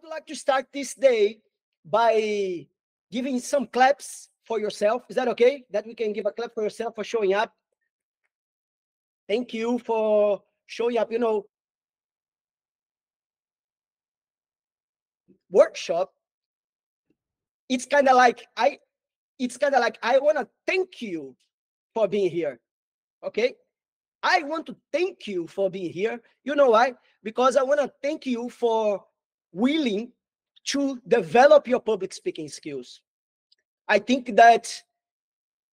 would like to start this day by giving some claps for yourself. Is that okay? That we can give a clap for yourself for showing up. Thank you for showing up. Workshop. It's kind of like I want to thank you for being here. Okay? I want to thank you for being here. You know why? Because I want to thank you for willing to develop your public speaking skills. I think that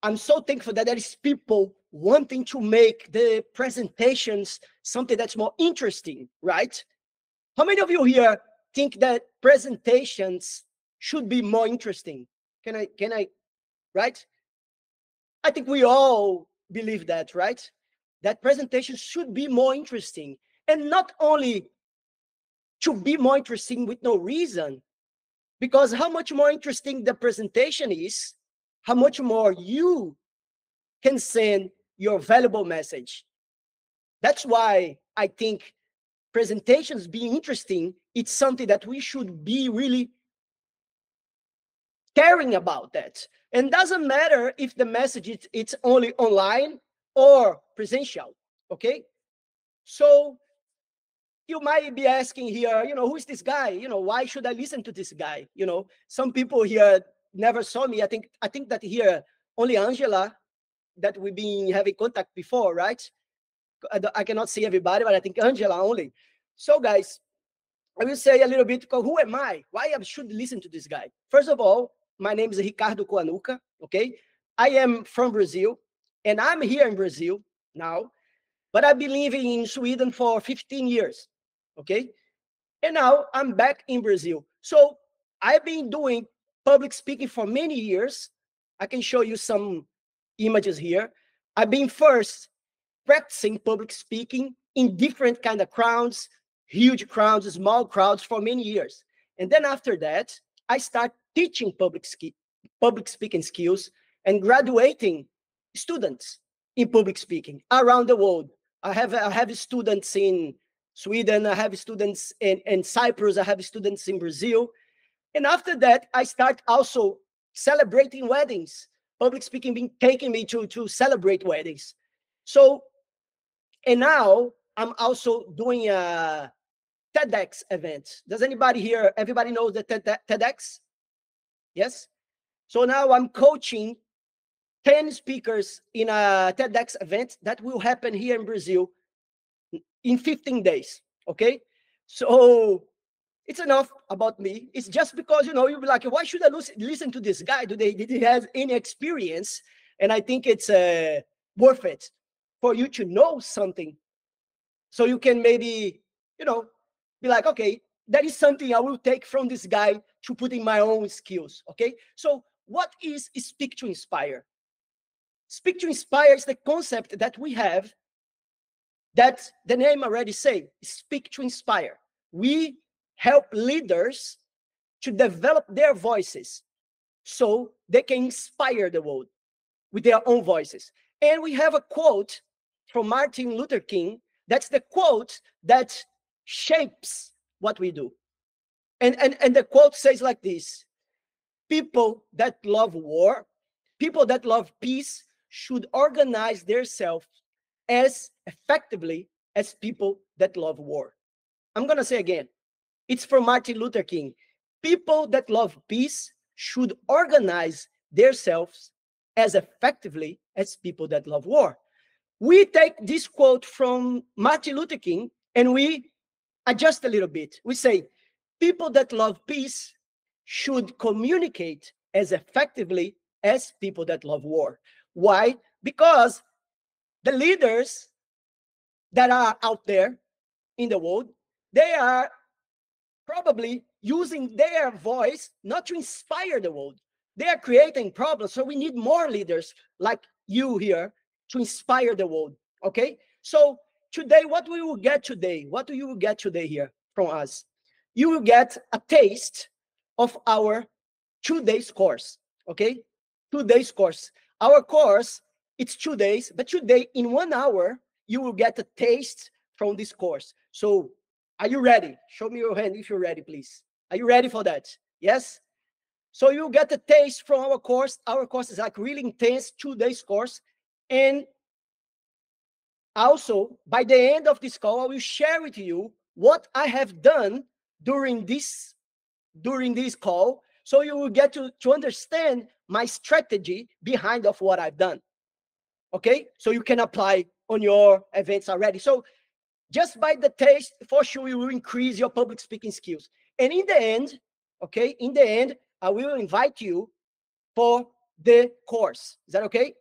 I'm so thankful that there is people wanting to make the presentations something that's more interesting, right? How many of you here think that presentations should be more interesting? Can I, right? I think we all believe that, right? That presentation should be more interesting. And not only to be more interesting with no reason, because how much more interesting the presentation is, how much more you can send your valuable message. That's why I think presentations being interesting, it's something that we should be really caring about that. And doesn't matter if the message it's only online or presential, okay? So you might be asking here, who is this guy? Why should I listen to this guy? Some people here never saw me. I think that here only Angela that we've been having contact before, right? I cannot see everybody, but I think Angela only. So guys, I will say a little bit, who am I? Why I should listen to this guy? First of all, my name is Ricardo Coanuca, okay? I am from Brazil, and I'm here in Brazil now, but I've been living in Sweden for 15 years, okay? And now I'm back in Brazil. So I've been doing public speaking for many years. I can show you some images here. I've been first practicing public speaking in different kind of crowds, huge crowds, small crowds for many years. And then after that, I start teaching public speaking skills and graduating students in public speaking around the world. I have students in Sweden, I have students in Cyprus, I have students in Brazil. And after that, I start also celebrating weddings. Public speaking being taking me to celebrate weddings. So, and now I'm also doing a TEDx event. Does anybody here, everybody knows the TEDx? Yes? So now I'm coaching 10 speakers in a TEDx event that will happen here in Brazil in 15 days, okay? So it's enough about me. It's just because, you'll be like, why should I listen to this guy? Did he have any experience? And I think it's worth it for you to know something. So you can maybe, be like, okay, that is something I will take from this guy to put in my own skills, okay? So what is Speak to Inspire? Speak to Inspire is the concept that we have that the name already say, Speak to Inspire. We help leaders to develop their voices so they can inspire the world with their own voices. And we have a quote from Martin Luther King. That's the quote that shapes what we do. And the quote says like this: people that love war, people that love peace should organize themselves as effectively as people that love war. I'm going to say again, it's from Martin Luther King. People that love peace should organize themselves as effectively as people that love war. We take this quote from Martin Luther King and we adjust a little bit. We say, people that love peace should communicate as effectively as people that love war. Why? Because the leaders that are out there in the world, they are probably using their voice not to inspire the world. They are creating problems. So we need more leaders like you here to inspire the world. Okay? So today, what we will get today, what you will get today here from us? You will get a taste of our 2 days course. Okay? 2 days course. Our course, it's 2 days, but today in 1 hour, you will get a taste from this course. So are you ready? Show me your hand if you're ready, please. Are you ready for that? Yes? So you get a taste from our course. Our course is like really intense, 2 days course. And also, by the end of this call, I will share with you what I have done during this call, so you will get to understand my strategy behind of what I've done. Okay? So you can apply on your events already. So just by the taste, for sure, you will increase your public speaking skills. And in the end, okay, in the end, I will invite you for the course. Is that okay?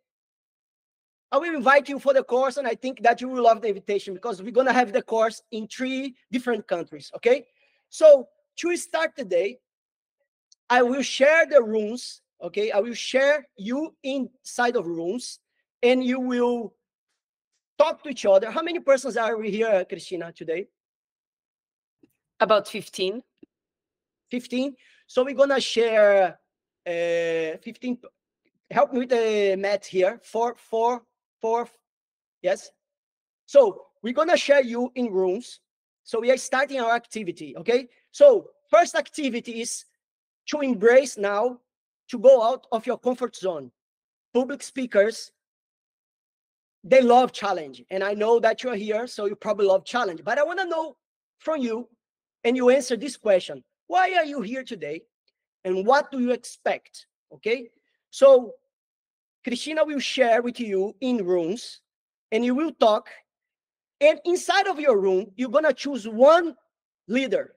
I will invite you for the course, and I think that you will love the invitation because we're going to have the course in 3 different countries, okay? So to start today, I will share the rooms, okay? I will share you inside of rooms, and you will talk to each other. How many persons are we here, Christina, today? About 15. 15. So we're going to share 15. Help me with the math here. Four. Yes. So we're going to share you in rooms. So we are starting our activity, okay? So first activity is to embrace now, to go out of your comfort zone. Public speakers, they love challenge. And I know that you're here, so you probably love challenge. But I want to know from you, and you answer this question. Why are you here today? And what do you expect? Okay? So Christina will share with you in rooms, and you will talk. And inside of your room, you're going to choose one leader.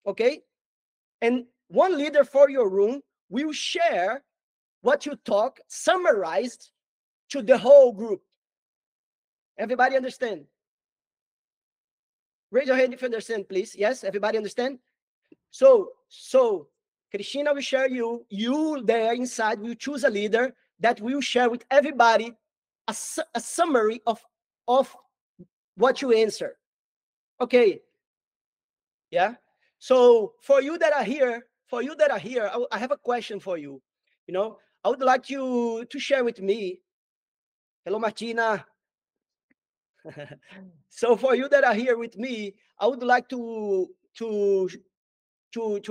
Okay? And one leader for your room will share what you talk summarized to the whole group. Everybody understand? Raise your hand if you understand, please. Yes, everybody understand? So Christina will share you there inside will choose a leader that will share with everybody a summary of what you answer. Okay. Yeah. So for you that are here, I have a question for you. You know, I would like you to share with me. Hello, Martina. So for you that are here with me, I would like to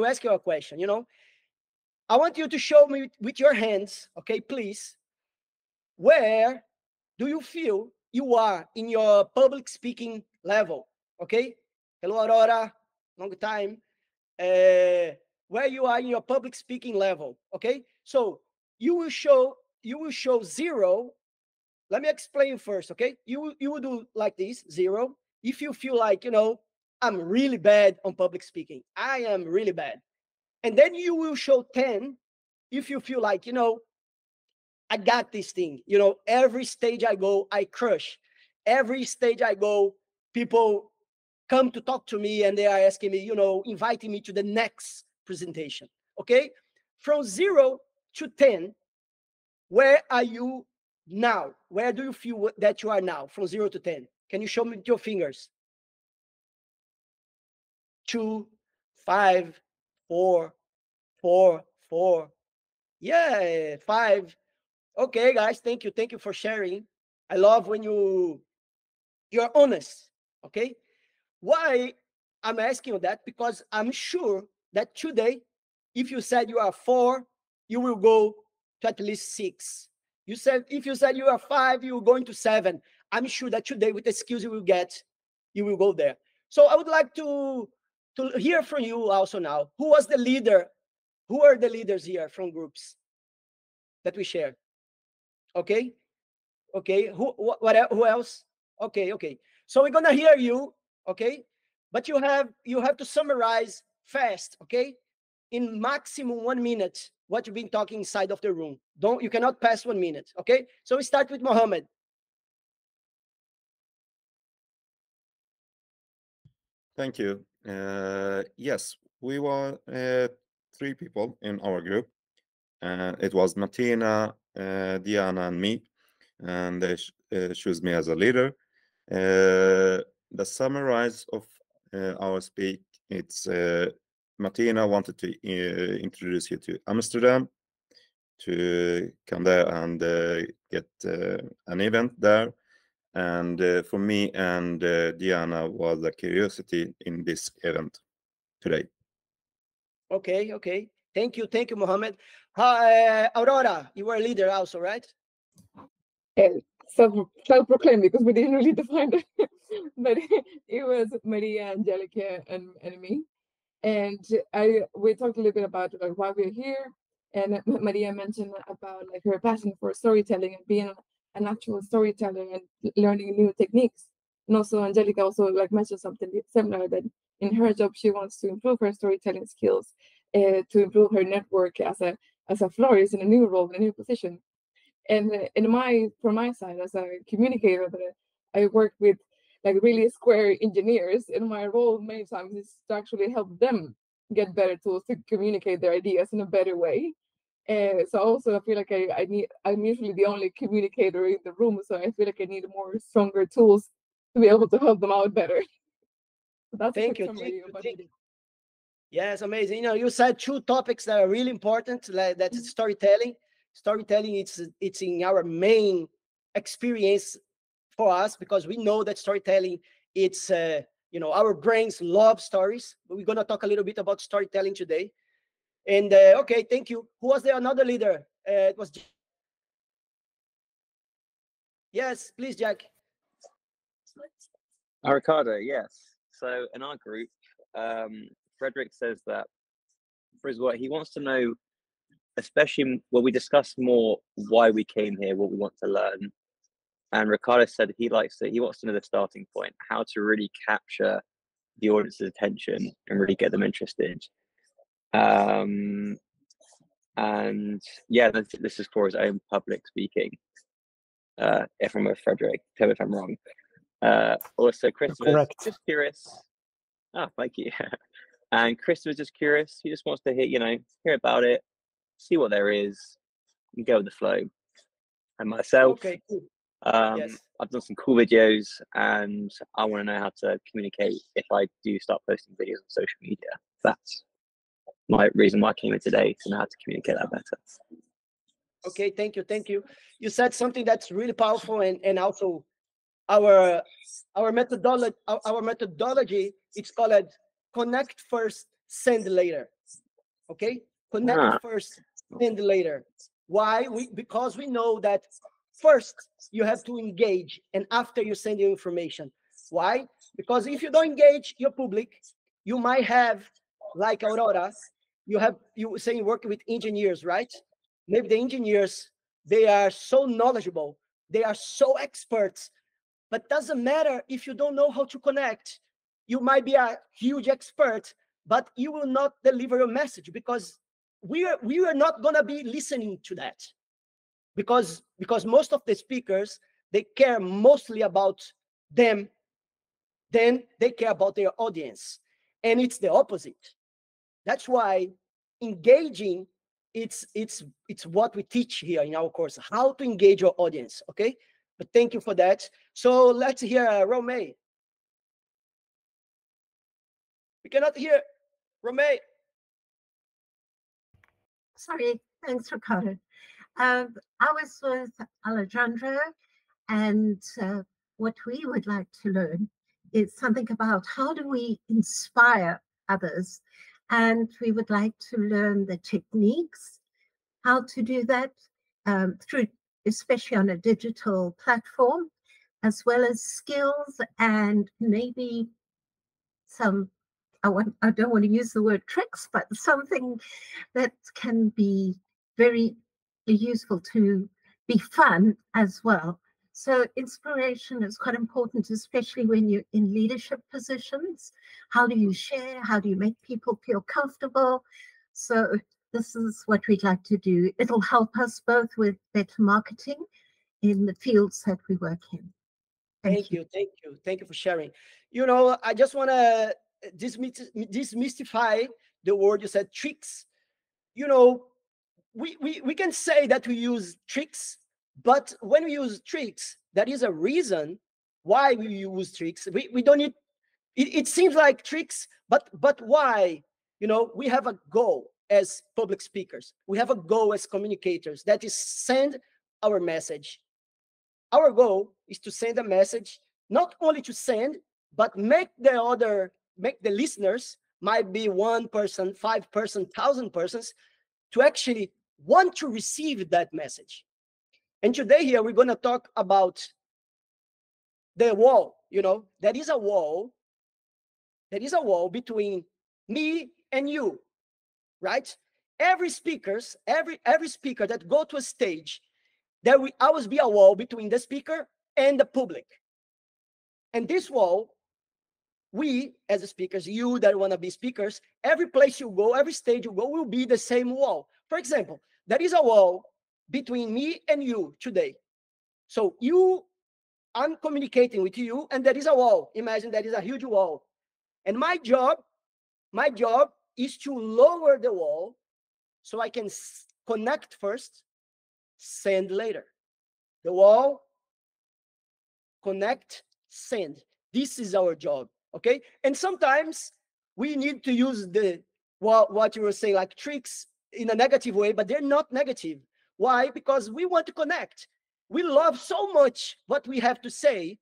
ask you a question. You know, I want you to show me with your hands, okay, please, where do you feel you are in your public speaking level? Okay. Hello, Aurora. Long time. Where you are in your public speaking level. Okay. So you will show 0. Let me explain first, okay? You will do like this, 0. If you feel like, I'm really bad on public speaking. I am really bad. And then you will show 10 if you feel like, I got this thing. Every stage I go, I crush. Every stage I go, people come to talk to me and they are asking me, inviting me to the next presentation. Okay? From 0 to 10, where are you now? Where do you feel that you are now from 0 to 10? Can you show me with your fingers? 2, 5, 4, 4, 4. Yeah, 5. Okay, guys, thank you. Thank you for sharing. I love when you're honest. Okay? Why I'm asking you that? Because I'm sure that today, if you said you are 4, you will go to at least 6. If you said you are 5, you will go into 7. I'm sure that today, with the skills you will get, you will go there. So I would like to hear from you also now. Who was the leader? Who are the leaders here from groups that we share? Okay. Okay. Who else? Okay. So we're gonna hear you. Okay. But you have to summarize fast. Okay. In maximum 1 minute, what you've been talking inside of the room. You cannot pass 1 minute. Okay. So we start with Mohammed. Thank you. Yes, we were 3 people in our group. It was Martina, Diana, and me, and they chose me as a leader. The summarize of our speak, it's Martina wanted to introduce you to Amsterdam, to come there and get an event there. And for me and Diana was a curiosity in this event today. Okay, okay. Thank you, Mohammed. Aurora, you were a leader also, right? And self-proclaimed because we didn't really define it. But it was Maria, Angelica, and me. And we talked a little bit about like why we're here. And Maria mentioned about like her passion for storytelling and being an actual storyteller and learning new techniques. And also Angelica also like mentioned something similar, that in her job she wants to improve her storytelling skills, to improve her network as a florist in a new role, in a new position. And from my side as a communicator, that I work with like really square engineers, and my role many times is to actually help them get better tools to communicate their ideas in a better way. So also I feel like I'm usually the only communicator in the room, so I feel like I need more stronger tools to be able to help them out better. So that's a Thank quick you. summary of what we do. Yes, amazing. You know, you said two topics that are really important. Like that's storytelling. Storytelling, it's in our main experience for us because we know that storytelling, it's our brains love stories. We're gonna talk a little bit about storytelling today. And okay, thank you. Who was there? Another leader? It was. Yes, please, Jack. Ricardo, yes. So in our group, Frederick says that for his work, he wants to know, especially when we discuss more why we came here, what we want to learn. And Ricardo said he wants to know the starting point, how to really capture the audience's attention and really get them interested. And yeah, this is for his own public speaking. If I'm with Frederick, tell me if I'm wrong. Also, Christopher's just curious. Oh, thank you. And Christopher's just curious. He just wants to hear about it, see what there is, and go with the flow. And myself, Okay, cool. Yes. I've done some cool videos, and I want to know how to communicate if I do start posting videos on social media. That's my reason why I came here today, to know how to communicate that better. Okay, thank you. You said something that's really powerful, and also our methodology, it's called connect first, send later. Okay, connect first, send later. Why? Because we know that first you have to engage, and after you send your information. Why? Because if you don't engage your public, you might have, like Aurora, you say you work with engineers, right? Maybe the engineers, they are so knowledgeable, they are so experts, but doesn't matter if you don't know how to connect. You might be a huge expert, but you will not deliver your message because we are not going to be listening to that, because most of the speakers, they care mostly about them, then they care about their audience, and it's the opposite. That's why engaging, it's what we teach here in our course, how to engage your audience. Okay, but thank you for that. So let's hear Romay. We cannot hear Romay. Sorry, thanks, Ricardo. I was with Alejandro, and what we would like to learn is something about how do we inspire others, and we would like to learn the techniques, how to do that through, especially on a digital platform, as well as skills and maybe some, I don't want to use the word tricks, but something that can be very useful to be fun as well. So inspiration is quite important, especially when you're in leadership positions. How do you share? How do you make people feel comfortable? So this is what we'd like to do. It'll help us both with better marketing in the fields that we work in. Thank you for sharing. You know, I just want to demystify the word you said, tricks. You know, we can say that we use tricks, but when we use tricks, there is a reason why we use tricks. We don't need it seems like tricks, but why? You know, we have a goal as public speakers, we have a goal as communicators, that is send our message. Our goal is to send a message, not only to send, but make the listeners might be 1 person, 5 person, 1,000 persons, to actually want to receive that message. And today here, we're going to talk about the wall. There is a wall. There is a wall between me and you, right? Every speaker that go to a stage, there will always be a wall between the speaker and the public. And this wall, we as speakers, you that want to be speakers, every place you go, every stage you go will be the same wall. For example, there is a wall between me and you today. So I'm communicating with you, and there is a wall. Imagine there is a huge wall. And my job is to lower the wall so I can connect first, send later. The wall, connect, send. This is our job, okay? And sometimes we need to use what you were saying, like tricks in a negative way, but they're not negative. Why? Because we want to connect. We love so much what we have to say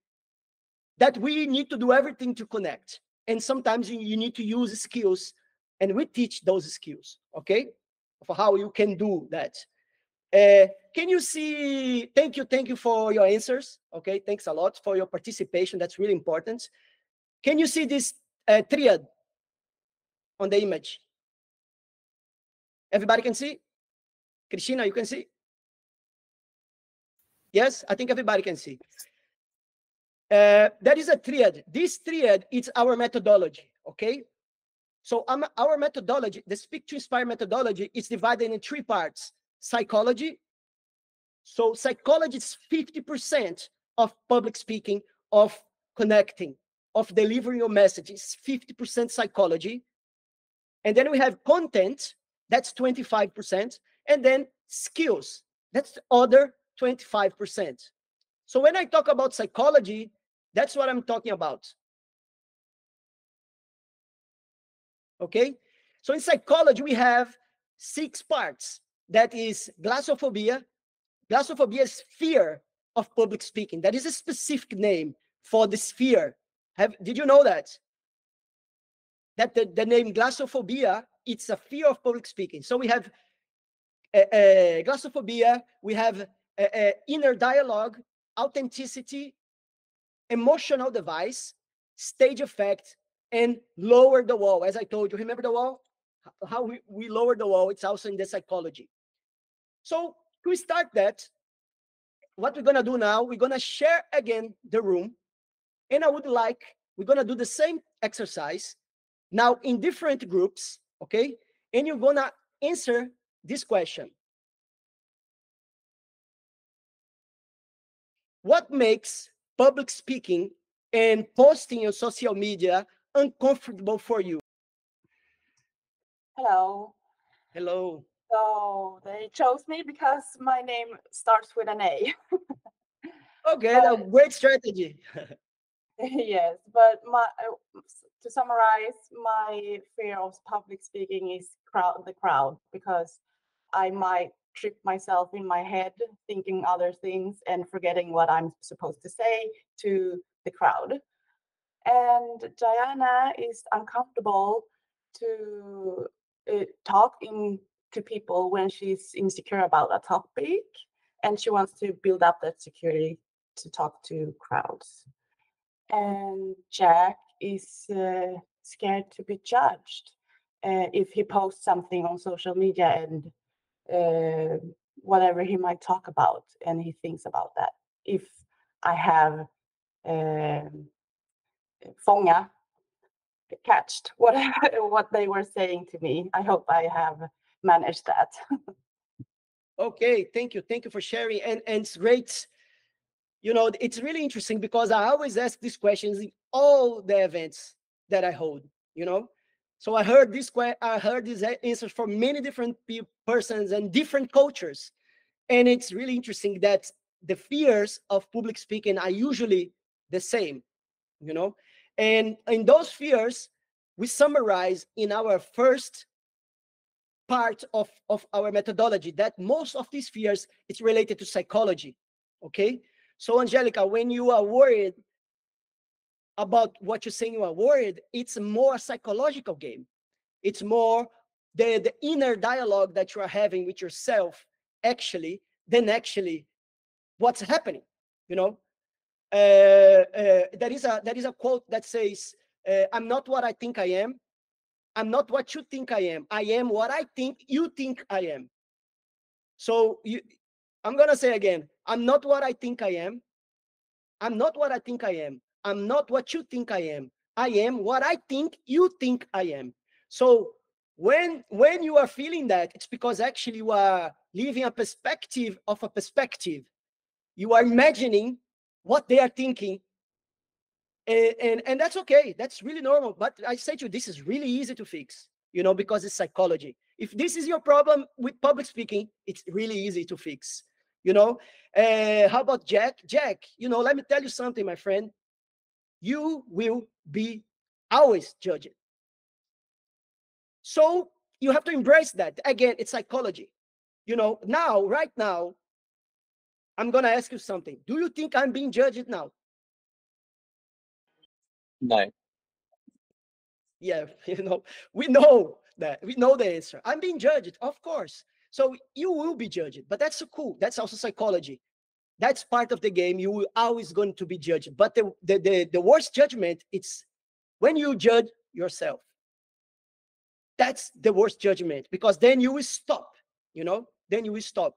that we need to do everything to connect. And sometimes you need to use skills, and we teach those skills, okay? For how you can do that. Can you see? Thank you for your answers. Okay, thanks a lot for your participation. That's really important. Can you see this triad on the image? Everybody can see? Cristina, you can see? Yes, I think everybody can see. That is a triad. This triad is our methodology, okay? So our methodology, the Speak to Inspire methodology, is divided in 3 parts. Psychology. So psychology is 50% of public speaking, of connecting, of delivering your message. It's 50% psychology. And then we have content, that's 25%. And then skills, that's the other 25%. So when I talk about psychology, that's what I'm talking about. Okay? So in psychology, we have 6 parts. That is glossophobia. Glossophobia is fear of public speaking. That is a specific name for this fear. Did you know that? That the name glossophobia, it's a fear of public speaking. So we have glossophobia, we have inner dialogue, authenticity, emotional device, stage effect, and lower the wall. As I told you, remember the wall? How we lower the wall, it's also in the psychology. So to start that, what we're going to do now, we're going to share again the room. And we're going to do the same exercise now in different groups, okay? And you're going to answer this question. What makes public speaking and posting on social media uncomfortable for you? Hello. Hello. So they chose me because my name starts with an A. Okay, that's a great strategy. Yes, but to summarize, my fear of public speaking is the crowd, because I might trip myself in my head thinking other things and forgetting what I'm supposed to say to the crowd. And Diana is uncomfortable to talk to people when she's insecure about a topic, and she wants to build up that security to talk to crowds. And Jack is scared to be judged if he posts something on social media and whatever he might talk about, and he thinks about that. If I have catched what they were saying to me. I hope I have managed that. Okay, thank you for sharing. And it's great. It's really interesting because I always ask these questions in all the events that I hold. So I heard these answers from many different persons and different cultures, and it's really interesting that the fears of public speaking are usually the same. And in those fears, we summarize in our first part of our methodology that most of these fears is related to psychology. Okay, so Angelica, when you are worried about what you're saying you are worried, it's more a psychological game. It's more the inner dialogue that you are having with yourself actually than actually what's happening. You know, there is a quote that says, "I'm not what I think I am. I'm not what you think I am. I am what I think you think I am." So I'm gonna say again, I'm not what I think I am. I'm not what I think I am. I'm not what you think I am. I am what I think you think I am. So when you are feeling that, it's because actually you are living a perspective of a perspective. You are imagining what they are thinking, and that's okay. That's really normal. But I say to you, this is really easy to fix, you know, because it's psychology. If this is your problem with public speaking, it's really easy to fix, you know. How about Jack? Jack, you know, let me tell you something, my friend. You will be always judged. So you have to embrace that. Again, it's psychology. You know, now, right now, I'm going to ask you something. Do you think I'm being judged now? No. Yeah, you know, we know that. We know the answer. I'm being judged, of course. So you will be judged, but that's so cool. That's also psychology. That's part of the game. You will always going to be judged. But the worst judgment, it's when you judge yourself. That's the worst judgment, because then you will stop, you know, then you will stop.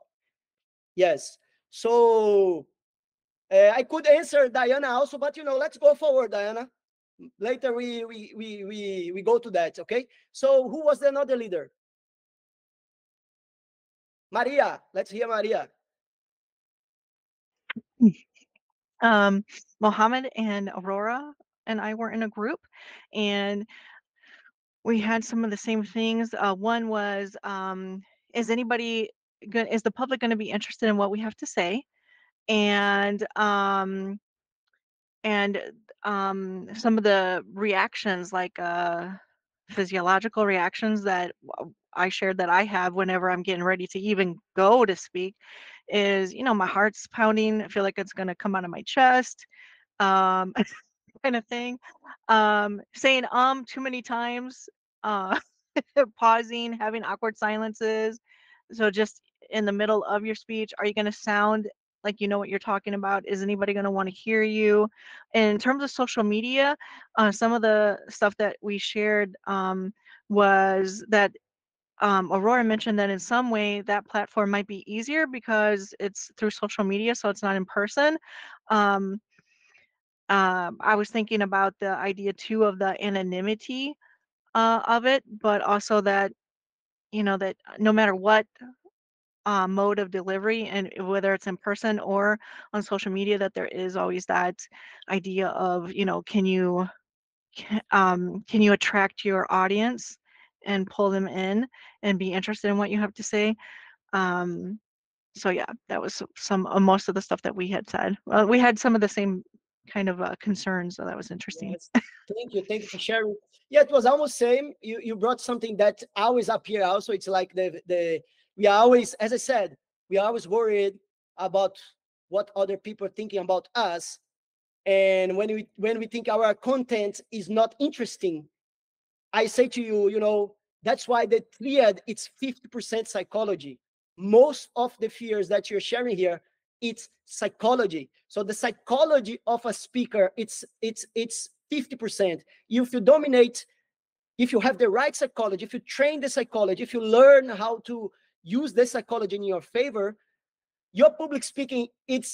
Yes. So I could answer Diana also, but you know, let's go forward, Diana. Later we go to that, okay? So who was the another leader? Maria. Let's hear Maria. Mohammed and Aurora and I were in a group, and we had some of the same things. One was, is the public going to be interested in what we have to say? And some of the reactions, like physiological reactions that I shared that I have whenever I'm getting ready to even go to speak, is, you know, my heart's pounding. I feel like it's going to come out of my chest. Kind of thing. Saying too many times, uh, pausing, having awkward silences. So just in the middle of your speech, are you going to sound like you know what you're talking about? Is anybody going to want to hear you? In terms of social media, some of the stuff that we shared was that Aurora mentioned that in some way that platform might be easier because it's through social media, so it's not in person. I was thinking about the idea too of the anonymity of it, but also that, you know, that no matter what mode of delivery, and whether it's in person or on social media, that there is always that idea of, you know, can you attract your audience and pull them in and be interested in what you have to say? So yeah, that was some most of the stuff that we had said. We had some of the same kind of concerns, so that was interesting. Yes. Thank you for sharing. Yeah, it was almost same. You brought something that always appear also. It's like we are always, as I said, we are always worried about what other people are thinking about us. And when we think our content is not interesting, I say to you, you know, that's why the triad, it's 50% psychology. Most of the fears that you're sharing here, it's psychology. So the psychology of a speaker, it's 50%. If you dominate, if you have the right psychology, if you train the psychology, if you learn how to use the psychology in your favor, your public speaking, it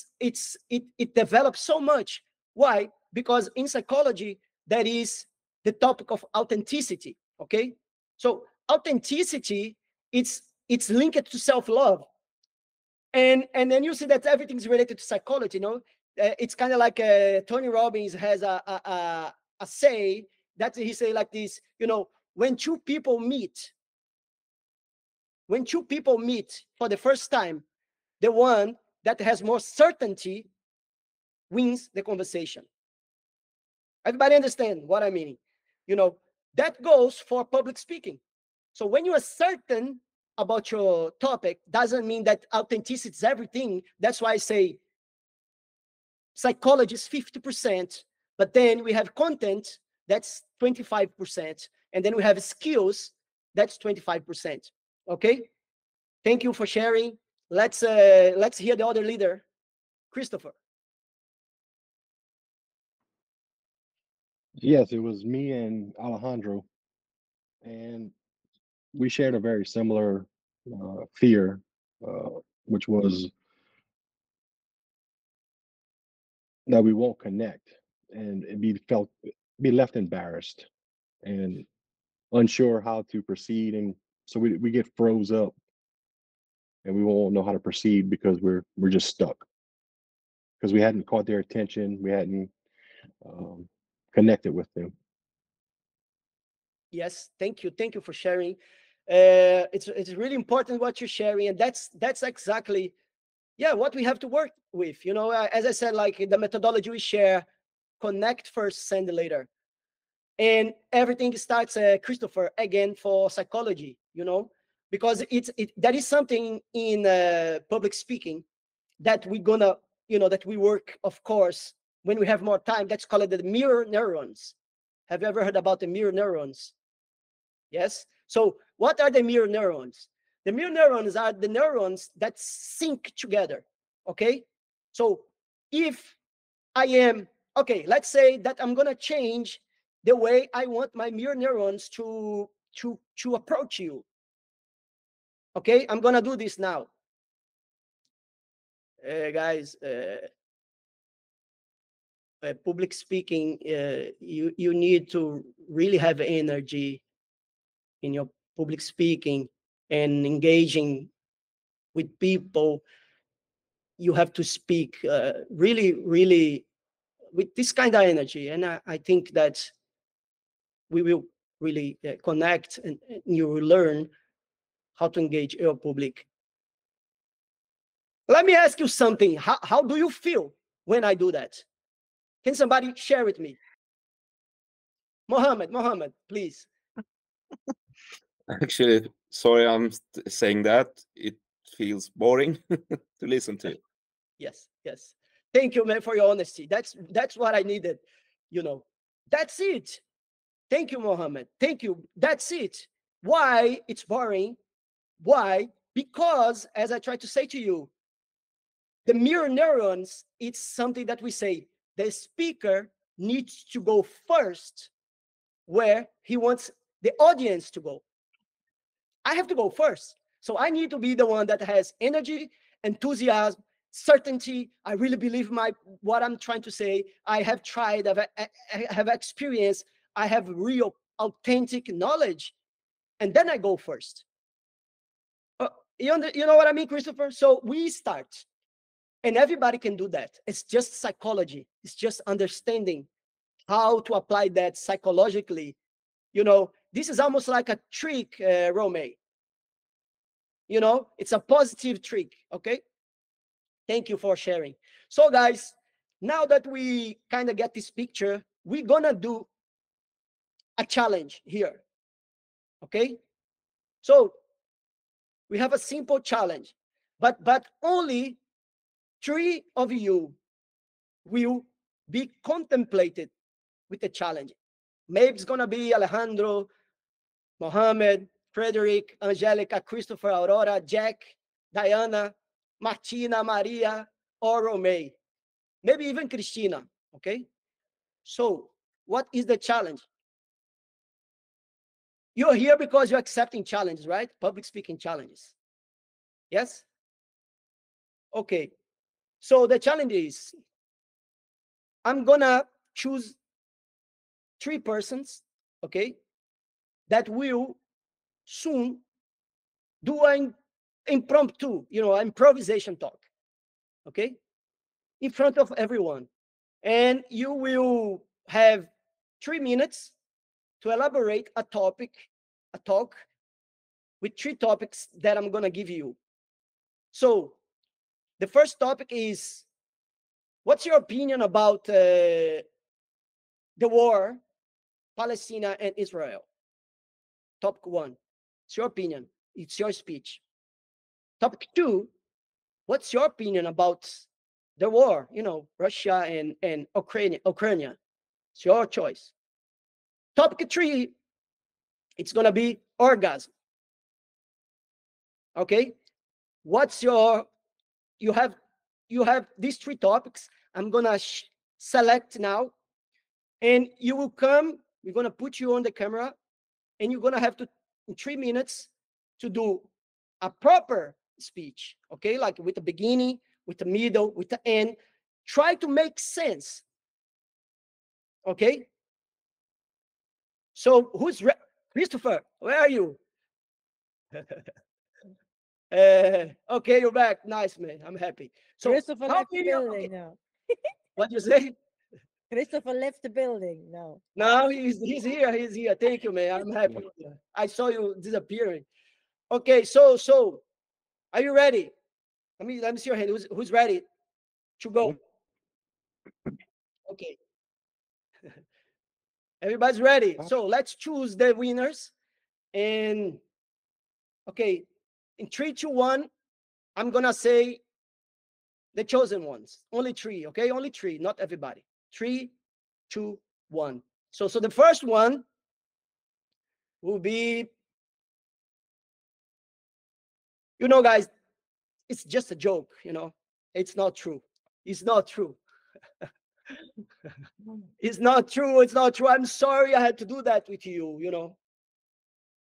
develops so much. Why? Because in psychology, that is the topic of authenticity. Okay, so authenticity, it's linked to self-love, and then you see that everything's related to psychology. You know, it's kind of like Tony Robbins has a say that he say like this. You know, when two people meet for the first time, the one that has more certainty wins the conversation. Everybody understand what I mean? You know, that goes for public speaking. So when you are certain about your topic, doesn't mean that authenticity is everything. That's why I say psychology is 50%, But then we have content, that's 25%. And then we have skills, that's 25%. Okay? Thank you for sharing. Let's hear the other leader, Christopher. Yes, it was me and Alejandro, and we shared a very similar fear, which was that we won't connect and be left embarrassed and unsure how to proceed, and so we get froze up and we won't know how to proceed because we're just stuck because we hadn't caught their attention, we hadn't connected with them. Yes, thank you for sharing. It's really important what you're sharing, and that's exactly what we have to work with. You know, as I said, like the methodology we share, connect first, send later, and everything starts, Christopher, again for psychology. You know, because that is something in public speaking that we're gonna, that we work, of course, when we have more time. That's called the mirror neurons. Have you ever heard about the mirror neurons? Yes. So what are the mirror neurons? The mirror neurons are the neurons that sync together. Okay. So if I am, okay, let's say that I'm going to change the way I want my mirror neurons to approach you. Okay. I'm going to do this now. Guys, public speaking, you need to really have energy in your public speaking and engaging with people. You have to speak really, really with this kind of energy. And I think that we will really connect, and you will learn how to engage your public. Let me ask you something. How do you feel when I do that? Can somebody share with me? Mohammed, please. Actually, sorry, I'm saying that. It feels boring to listen to. Yes. Thank you, man, for your honesty. That's what I needed. You know, that's it. Thank you, Mohammed. Thank you. That's it. Why it's boring? Why? Because, as I tried to say to you, the mirror neurons, it's something that we say the speaker needs to go first where he wants the audience to go. I have to go first. So I need to be the one that has energy, enthusiasm, certainty. I really believe what I'm trying to say. I have tried, I have experience, I have real authentic knowledge, and then I go first. You know what I mean, Christopher? So we start, and everybody can do that. It's just psychology. It's just understanding how to apply that psychologically. You know, this is almost like a trick, Romay. You know, it's a positive trick. Okay. Thank you for sharing. So, guys, now that we kind of get this picture, we're gonna do a challenge here. Okay. So we have a simple challenge, but only 3 of you will be contemplated with the challenge. Maybe it's gonna be Alejandro, Mohammed, Frederick, Angelica, Christopher, Aurora, Jack, Diana, Martina, Maria, or Romay. Maybe even Christina, okay? So what is the challenge? You're here because you're accepting challenges, right? Public speaking challenges. Yes? Okay. So the challenge is, I'm gonna choose 3 persons, okay, that will soon do an impromptu, improvisation talk, okay, in front of everyone. And you will have 3 minutes to elaborate a talk with 3 topics that I'm going to give you. So the first topic is, what's your opinion about the war, Palestine and Israel? Topic 1. It's your opinion. It's your speech. Topic 2, what's your opinion about the war, Russia and Ukraine? It's your choice. Topic 3, it's gonna be orgasm. Okay, what's your, you have these 3 topics. I'm gonna select now, and you will come. We're gonna put you on the camera, and you're gonna have to, in 3 minutes, to do a proper speech. Okay, like with the beginning, with the middle, with the end. Try to make sense. Okay. So who's Christopher? Where are you? Okay, you're back. Nice, man. I'm happy. So Christopher how left the many? Okay. building now. What you say? Christopher left the building. No. No, he's here. He's here. Thank you, man. I'm happy. I saw you disappearing. Okay, so are you ready? Let me see your hand. Who's ready to go? Okay. Everybody's ready. So let's choose the winners. And okay, in 3, 2, 1, I'm gonna say the chosen ones. Only 3, okay? Only 3, not everybody. 3, 2, 1. So the first one will be, guys, it's just a joke, It's not true. It's not true. It's not true. It's not true. I'm sorry I had to do that with you,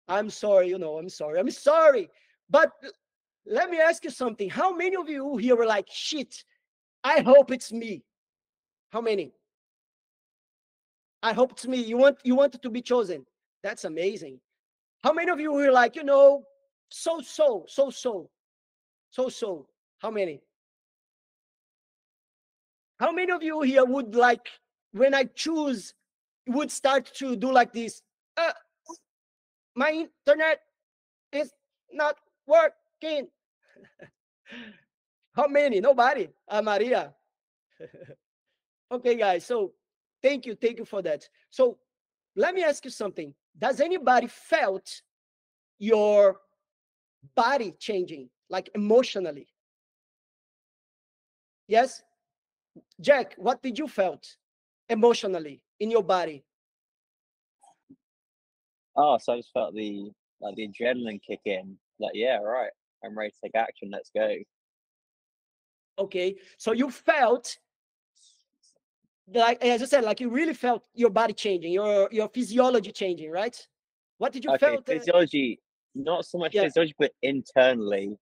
I'm sorry, I'm sorry. I'm sorry. But let me ask you something. How many of you here were like, shit, I hope it's me? How many? I hope it's me. You wanted to be chosen. That's amazing. How many of you were like, so? How many? How many of you here would like, when I choose, would start to do like this? My internet is not working. How many? Nobody. Maria. Okay, guys. So thank you for that. So let me ask you something. Does anybody felt your body changing, like emotionally? Yes? Jack, what did you felt emotionally in your body? Oh, so I just felt the adrenaline kick in. Like, yeah, right. I'm ready to take action. Let's go. Okay, so you felt like, as I said, like you really felt your body changing, your physiology changing, right? What did you Okay, felt? physiology, not so much Yeah. physiology, but internally.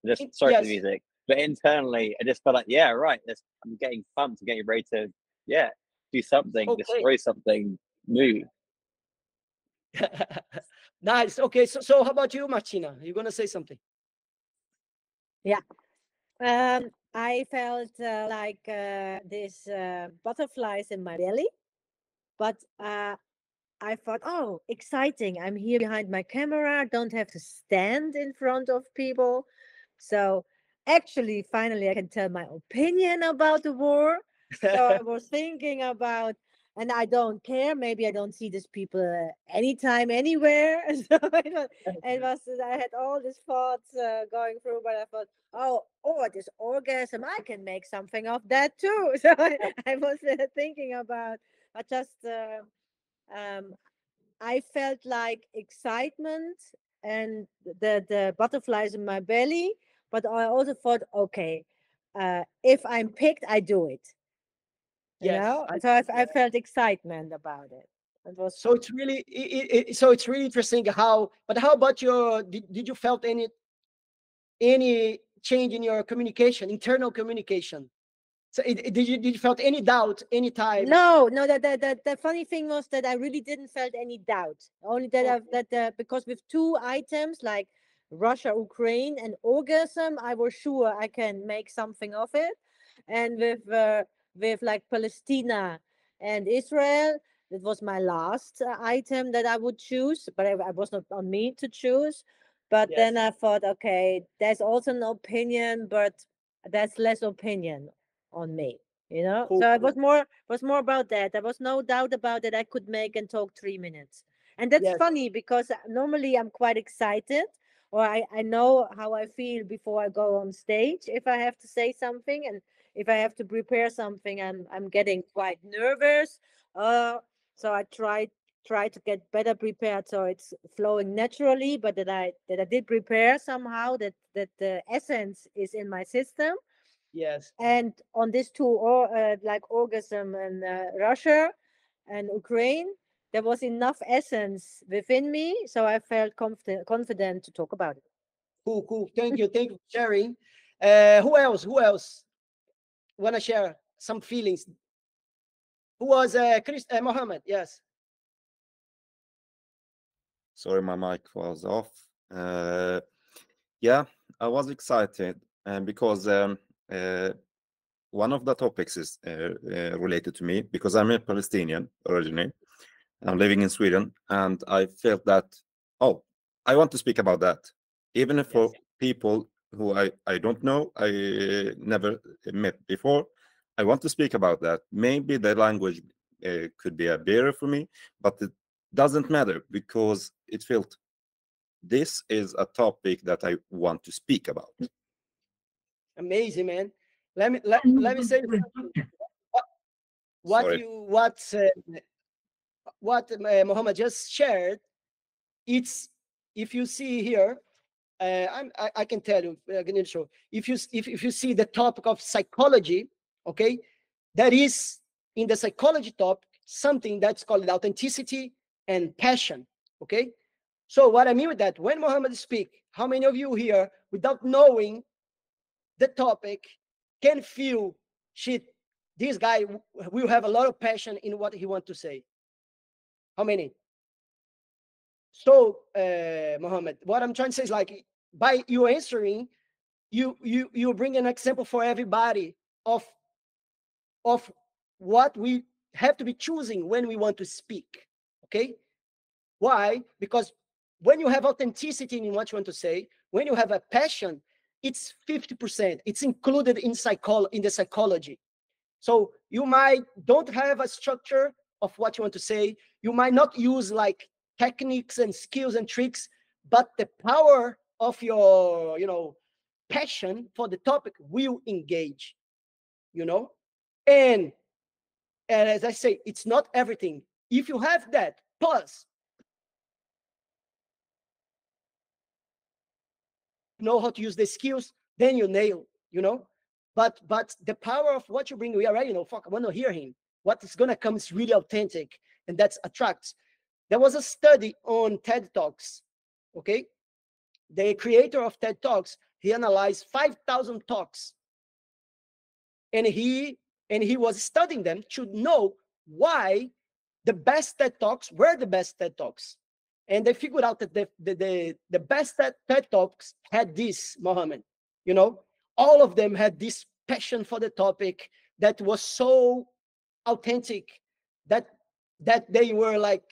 Just sorry for Yes. the music, but internally, I just felt like, yeah, right. I'm getting pumped. I'm getting ready to, yeah, do something, Okay. destroy something, move. Nice. Okay, so how about you, Martina? You're gonna say something? Yeah. I felt like this butterflies in my belly, but I thought, oh, exciting! I'm here behind my camera. Don't have to stand in front of people. So actually, finally, I can tell my opinion about the war. So I was thinking about, and I don't care. Maybe I don't see these people anytime, anywhere. So it was. I had all these thoughts going through, but I thought, oh, this orgasm, I can make something of that too. So I was thinking about, I just. I felt like excitement and the butterflies in my belly, but I also thought, okay, if I'm picked, I do it. Yes. So I felt excitement about it. It was so fun. it's really so it's really interesting how. But how about your? Did you felt any change in your communication, internal communication? So did you felt any doubt any time? No. The funny thing was that I really didn't felt any doubt. Only that because with 2 items like Russia, Ukraine, and orgasm, I was sure I can make something of it. And with like Palestine and Israel, it was my last item that I would choose, but I was not on me to choose. But Yes. then I thought, okay, there's also an opinion, but there's less opinion on me. Cool. So it was more about that. There was no doubt about it. I could make and talk 3 minutes. And that's Yes. funny because normally I'm quite excited, or I know how I feel before I go on stage if I have to say something. And if I have to prepare something, I'm getting quite nervous. So I try to get better prepared so it's flowing naturally, but that I did prepare somehow, that the essence is in my system. Yes. And on these two, or like orgasm and Russia and Ukraine, there was enough essence within me, so I felt confident to talk about it. Cool. Thank you for sharing. Who else wanna share some feelings? Who was Mohammed? Yes. Sorry, my mic was off. Yeah, I was excited, and because one of the topics is related to me, because I'm a Palestinian originally. I'm living in Sweden, and I felt that, oh, I want to speak about that, even if for people who I don't know, I never met before. I want to speak about that. Maybe the language could be a barrier for me, but it doesn't matter because it felt this is a topic that I want to speak about. Amazing, man. Let me say what Sorry. Mohammed just shared. It's, if you see here, I can tell you, Ganesho, if you see the topic of psychology, okay, that is in the psychology topic something that's called authenticity and passion, okay. So what I mean with that, when Mohammed speak, how many of you here, without knowing the topic, can feel, shit, this guy will have a lot of passion in what he want to say? How many? So, Mohammed, what I'm trying to say is, like, by you answering, you bring an example for everybody of what we have to be choosing when we want to speak. Okay? Why? Because when you have authenticity in what you want to say, when you have a passion, it's 50%. It's included in the psychology. So you might don't have a structure of what you want to say. You might not use like techniques and skills and tricks, but the power of your, passion for the topic will engage, and as I say, it's not everything. If you have that, plus know how to use the skills, then you nail, But the power of what you bring, we already know, fuck, I want to hear him. What is gonna come is really authentic, and that's attracts. There was a study on TED Talks, okay? The creator of TED Talks, he analyzed 5,000 talks, and he was studying them to know why the best TED Talks were the best TED Talks. And they figured out that the best TED Talks had this, Mohammed. All of them had this passion for the topic that was so authentic that they were like,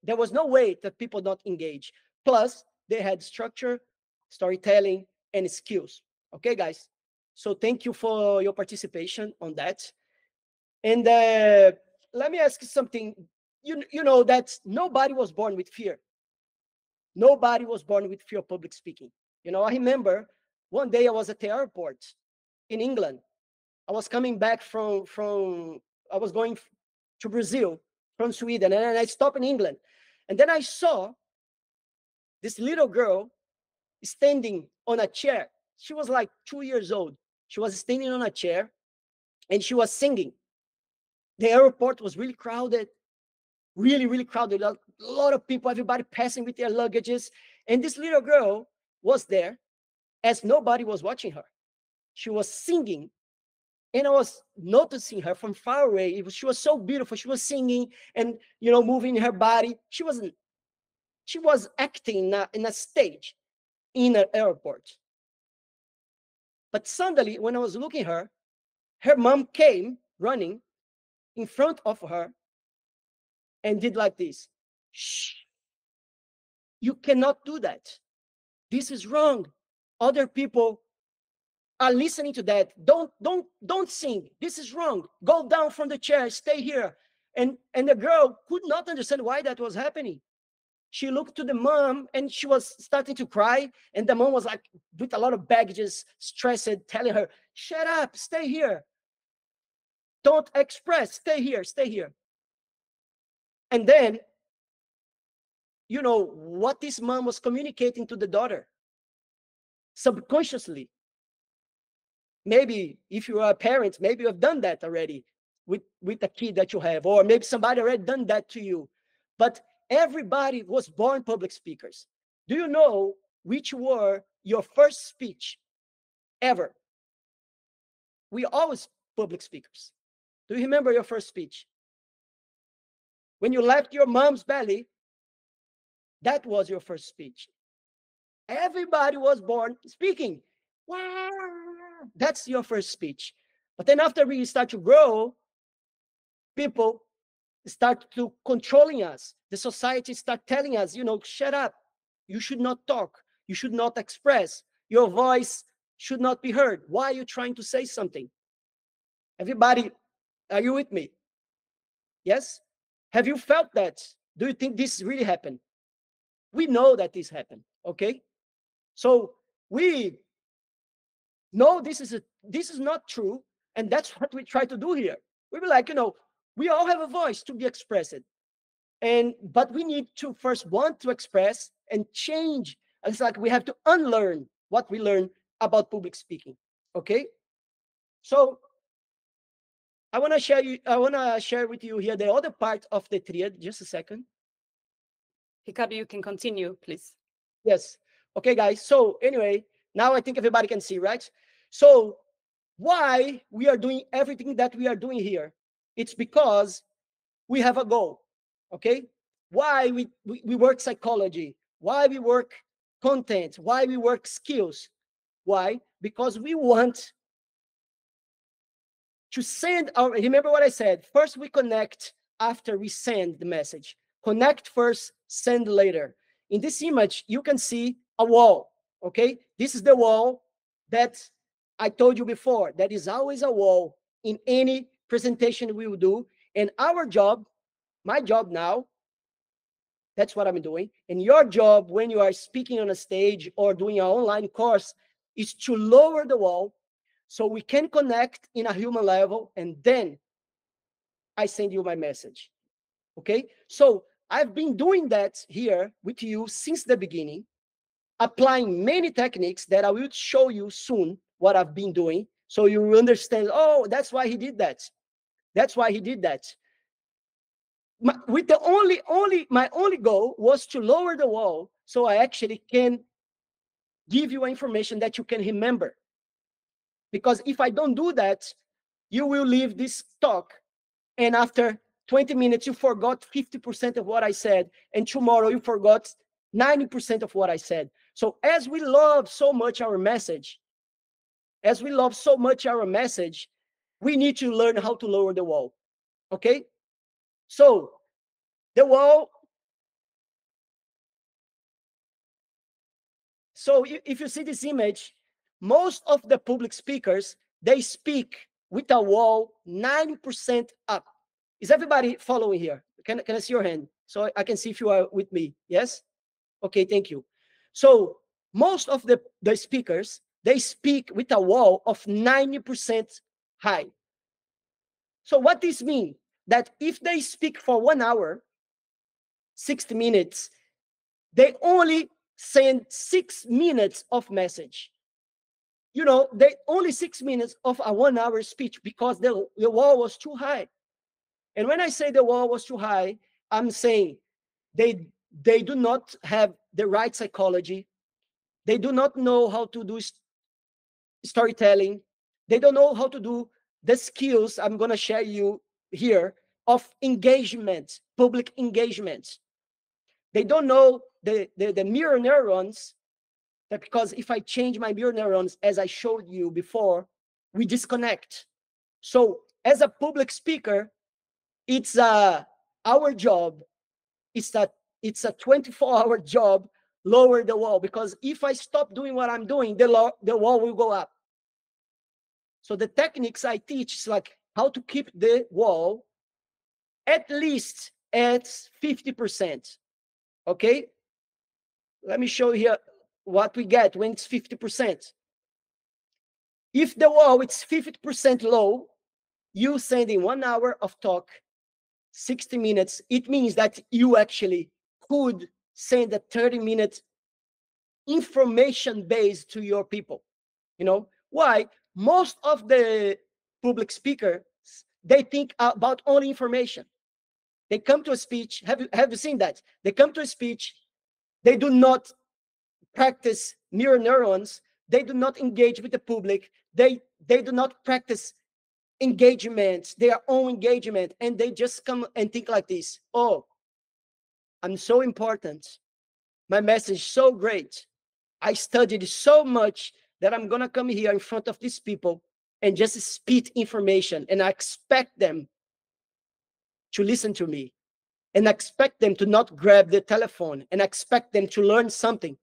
there was no way that people not engage. Plus, they had structure, storytelling, and skills. Okay, guys. So thank you for your participation on that. And let me ask you something. You know that nobody was born with fear. Nobody was born with fear of public speaking. I remember one day I was at the airport in England. I was coming back I was going to Brazil from Sweden, and I stopped in England. And then I saw this little girl standing on a chair. She was like 2 years old. She was standing on a chair and she was singing. The airport was really crowded, really crowded. A lot of people, everybody passing with their luggages. And this little girl was there as nobody was watching her. She was singing, and I was noticing her from far away. She was so beautiful. She was singing and, moving her body. She was acting in a stage in an airport. But suddenly, when I was looking at her mom came running in front of her and did like this. Shh, you cannot do that. This is wrong. Other people are listening to that. Don't sing. This is wrong. Go down from the chair. Stay here. And the girl could not understand why that was happening. she looked to the mom and she was starting to cry. And the mom was like, with a lot of baggages, stressed, telling her, shut up, stay here. Don't express, stay here, stay here. And then, you know, what this mom was communicating to the daughter subconsciously. Maybe if you are a parent, maybe you have done that already with a kid that you have, or maybe somebody already done that to you. But everybody was born public speakers. Do you know which were your first speech ever? We always public speakers. Do you remember your first speech? When you left your mom's belly, that was your first speech. Everybody was born speaking. Wow. That's your first speech. But then after we start to grow, people start to controlling us. The society start telling us, you know, shut up. You should not talk. You should not express. Your voice should not be heard. Why are you trying to say something? Everybody, are you with me? Yes? Have you felt that? Do you think this really happened? We know that this happened, okay? So we know this is not true, and that's what we try to do here. We be like, you know, we all have a voice to be expressed. But we need to first want to express and change. It's like we have to unlearn what we learned about public speaking. Okay? So I want to share with you here the other part of the triad. Just a second. Ricardo, you can continue, please. Yes. Okay, guys. So anyway, now I think everybody can see, right? So why we are doing everything that we are doing here? It's because we have a goal. Okay? Why we work psychology? Why we work content? Why we work skills? Why? Because we want to send our, remember what I said, first we connect after we send the message. Connect first, send later. In this image, you can see a wall, okay? This is the wall that I told you before. That is always a wall in any presentation we will do. And our job, my job now, that's what I'm doing. And your job when you are speaking on a stage or doing an online course is to lower the wall so we can connect in a human level, and then I send you my message. Okay? So I've been doing that here with you since the beginning, applying many techniques that I will show you soon what I've been doing. So you will understand, oh, that's why he did that. That's why he did that. With the my only goal was to lower the wall so I actually can give you information that you can remember. Because if I don't do that, you will leave this talk, and after 20 minutes, you forgot 50% of what I said, and tomorrow you forgot 90% of what I said. So as we love so much our message, we need to learn how to lower the wall, okay? So the wall, so if you see this image, most of the public speakers, they speak with a wall 90% up. Is everybody following here? Can I see your hand? So I can see if you are with me. Yes? Okay, thank you. So most of the speakers, they speak with a wall of 90% high. So what this means? That if they speak for 1 hour, 60 minutes, they only send 6 minutes of message. You know, they only 6 minutes of a 1 hour speech because the wall was too high. And when I say the wall was too high, I'm saying they do not have the right psychology. They do not know how to do storytelling. They don't know how to do the skills I'm going to share you here of engagement, public engagement. They don't know the mirror neurons, that because if I change my mirror neurons, as I showed you before, we disconnect. So as a public speaker, it's our job. It's a 24-hour job, lower the wall, because if I stop doing what I'm doing, the wall will go up. So the techniques I teach is like how to keep the wall at least at 50%. Okay? Let me show you here what we get when it's 50%. If the wall is 50% low, you send in 1 hour of talk, 60 minutes, it means that you actually could send a 30-minute information base to your people. You know why? Most of the public speakers, they think about only information. They come to a speech. Have you seen that? They come to a speech. They do not practice mirror neurons. They do not engage with the public. They do not practice engagement, their own engagement, and they just come and think like this. Oh, I'm so important. My message is so great. I studied so much that I'm going to come here in front of these people and just spit information, and I expect them to listen to me, and I expect them to not grab the telephone, and I expect them to learn something.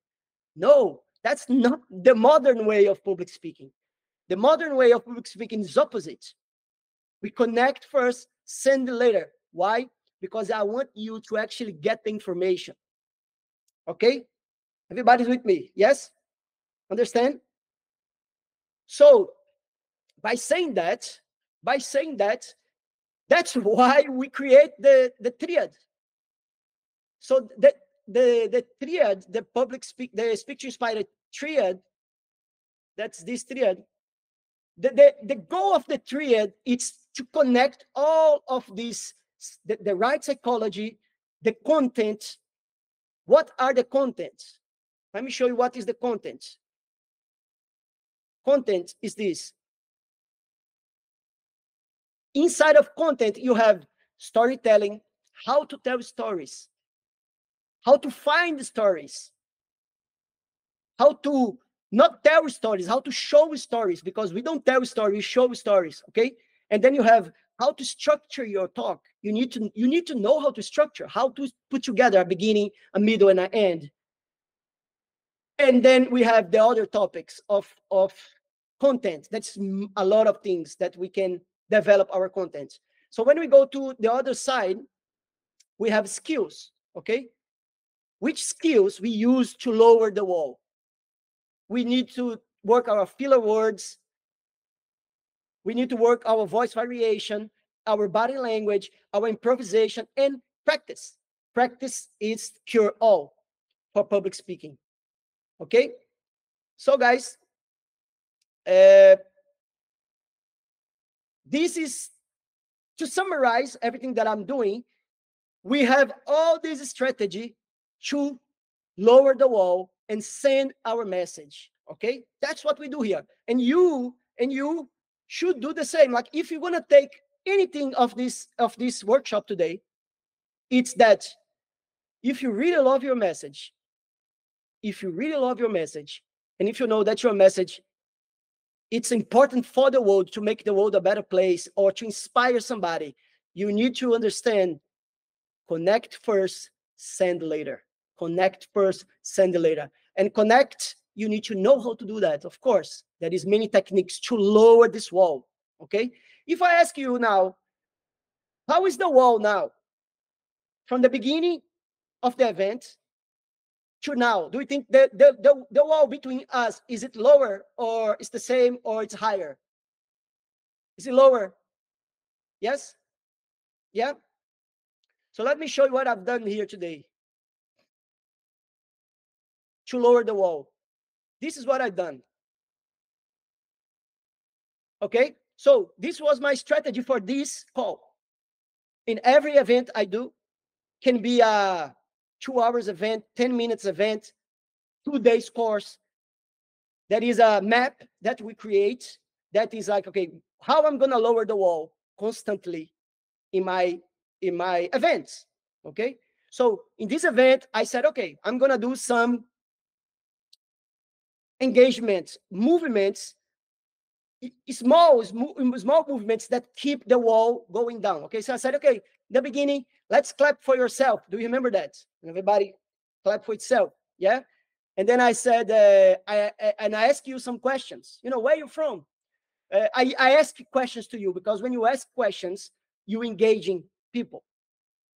No, that's not the modern way of public speaking. The modern way of public speaking is opposite. We connect first, send later. Why? Because I want you to actually get the information. Okay? Everybody's with me? Yes? Understand? So, by saying that, that's why we create the triad. So the triad, the speak to inspire triad, that's this triad. The goal of the triad is to connect all of these, the right psychology, the content. What are the contents? Let me show you what is the content. Content is this. Inside of content, you have storytelling, how to tell stories, how to find stories, how to not tell stories, how to show stories, because we don't tell stories, we show stories, okay? And then you have how to structure your talk. You need to know how to structure, how to put together a beginning, a middle, and an end. And then we have the other topics of content. That's a lot of things that we can develop our content. So when we go to the other side, we have skills, okay? Which skills we use to lower the wall? We need to work our filler words. We need to work our voice variation, our body language, our improvisation, and practice. Practice is cure all for public speaking. Okay? So guys, this is to summarize everything that I'm doing. We have all this strategy to lower the wall and send our message. Okay, that's what we do here, and you should do the same. Like, if you want to take anything of this workshop today, it's that if you really love your message, and if you know that your message, it's important for the world, to make the world a better place or to inspire somebody, you need to understand: connect first, send later. Connect first, send later. And connect, you need to know how to do that. Of course, there is many techniques to lower this wall. Okay? If I ask you now, how is the wall now? From the beginning of the event to now, do you think the wall between us, is it lower, or is the same, or it's higher? Is it lower? Yes? Yeah? So let me show you what I've done here today to lower the wall. This is what I've done. Okay? So this was my strategy for this call. In every event I do, can be a 2 hours event, 10 minutes event, 2 days course. There is a map that we create that is like, okay, how I'm gonna lower the wall constantly in my events. Okay? So in this event, I said, okay, I'm gonna do some engagement movements, small movements that keep the wall going down. Okay, so I said, okay, in the beginning, let's clap for yourself. Do you remember that? Everybody clap for itself. Yeah. And then I said, I asked you some questions. You know, where are you from? I ask questions to you, because when you ask questions, you engaging people.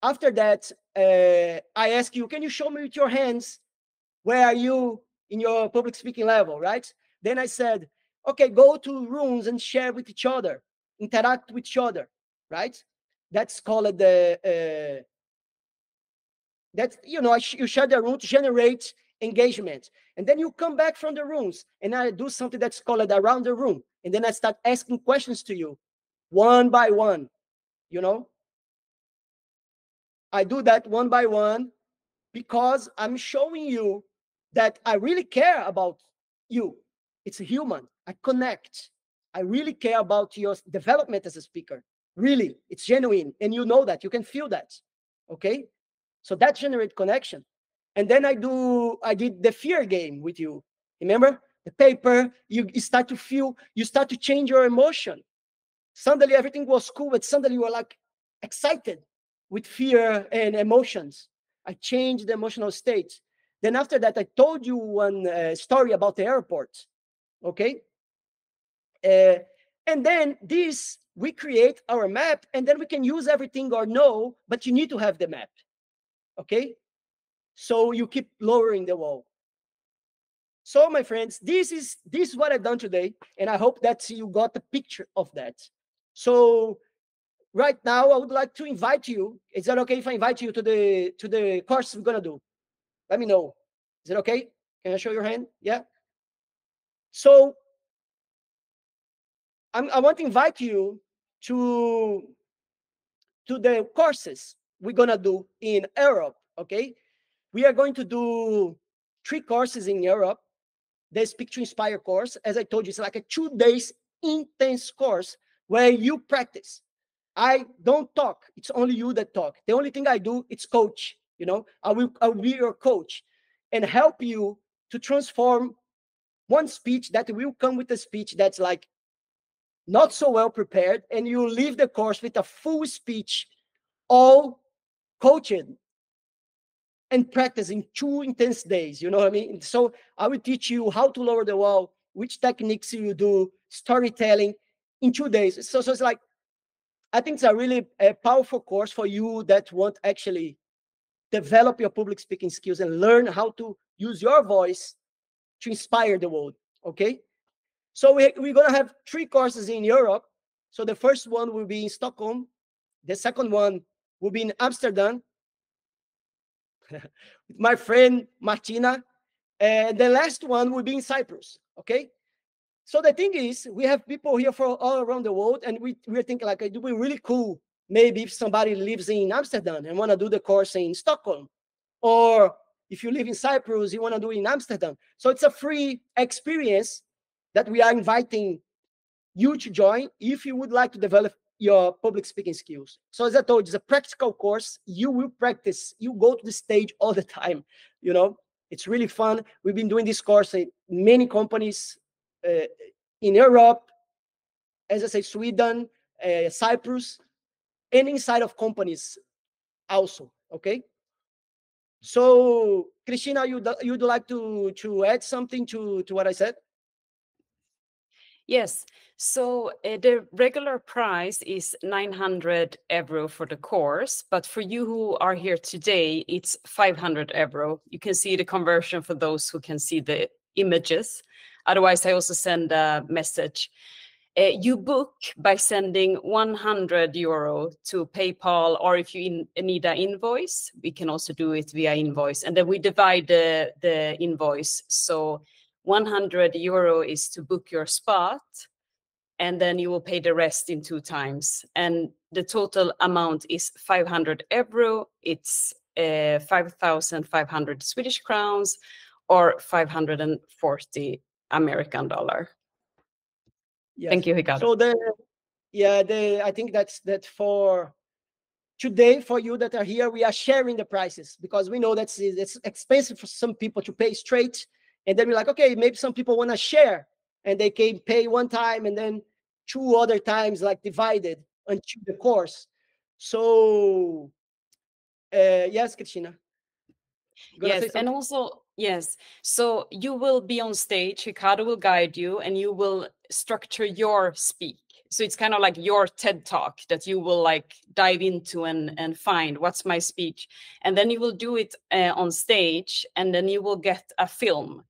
After that, I ask you, can you show me with your hands where are you in your public speaking level, right? Then I said, okay, go to rooms and share with each other, interact with each other, right? That's called the that's, you know, you share the room to generate engagement. And then you come back from the rooms and I do something that's called around the room. And then I start asking questions to you one by one, you know? I do that one by one because I'm showing you that I really care about you. It's a human. I connect. I really care about your development as a speaker. Really, it's genuine. And you know that. You can feel that. Okay? So that generates connection. And then I did the fear game with you. Remember? The paper, you start to feel, you start to change your emotion. Suddenly everything was cool, but suddenly you were like excited with fear and emotions. I changed the emotional state. Then after that, I told you one story about the airport. Okay? And then this, we create our map, and then we can use everything or no, but you need to have the map. Okay? So you keep lowering the wall. So, my friends, this is what I've done today, and I hope that you got a picture of that. So right now, I would like to invite you. Is that okay if I invite you to the course we're gonna do? Let me know. Is it okay? Can I show your hand? Yeah. So I want to invite you to the courses we're gonna do in Europe. Okay, we are going to do 3 courses in Europe. The Speak to Inspire course, as I told you, it's like a 2 days intense course where you practice. I don't talk. It's only you that talk. The only thing I do is coach. You know, I will be your coach and help you to transform one speech that will come with a speech that's like not so well prepared, and you leave the course with a full speech, all coached and practice in 2 intense days. You know what I mean? So I will teach you how to lower the wall, which techniques you do, storytelling in 2 days. So it's like, I think it's a really powerful course for you that want actually develop your public speaking skills and learn how to use your voice to inspire the world. Okay? So we're going to have 3 courses in Europe. So the first one will be in Stockholm. The second one will be in Amsterdam with my friend Martina. And the last one will be in Cyprus. Okay? So the thing is, we have people here from all around the world, and we're thinking like, it would be really cool maybe if somebody lives in Amsterdam and want to do the course in Stockholm, or if you live in Cyprus, you want to do it in Amsterdam. So it's a free experience that we are inviting you to join if you would like to develop your public speaking skills. So as I told you, it's a practical course. You will practice. You go to the stage all the time. You know, it's really fun. We've been doing this course at many companies in Europe, as I say, Sweden, Cyprus, and inside of companies also. Okay. So, Christina, you'd like to add something to what I said? Yes. So the regular price is 900 euro for the course, but for you who are here today, it's 500 euro. You can see the conversion for those who can see the images. Otherwise, I also send a message. You book by sending 100 euro to PayPal, or if you need an invoice, we can also do it via invoice. And then we divide the invoice. So 100 euro is to book your spot, and then you will pay the rest in 2 times. And the total amount is 500 euro. It's 5,500 Swedish crowns, or 540 American dollar. Yes. Thank you, Ricardo. So I think that's for today. For you that are here, we are sharing the prices because we know it's expensive for some people to pay straight, and then we're like, okay, maybe some people want to share, and they can pay one time and then 2 other times, like divided until the course. So yes, Christina. Yes, and also, yes. So you will be on stage, Ricardo will guide you, and you will structure your speak. So it's kind of like your TED talk that you will like dive into and find what's my speech. And then you will do it on stage, and then you will get a film.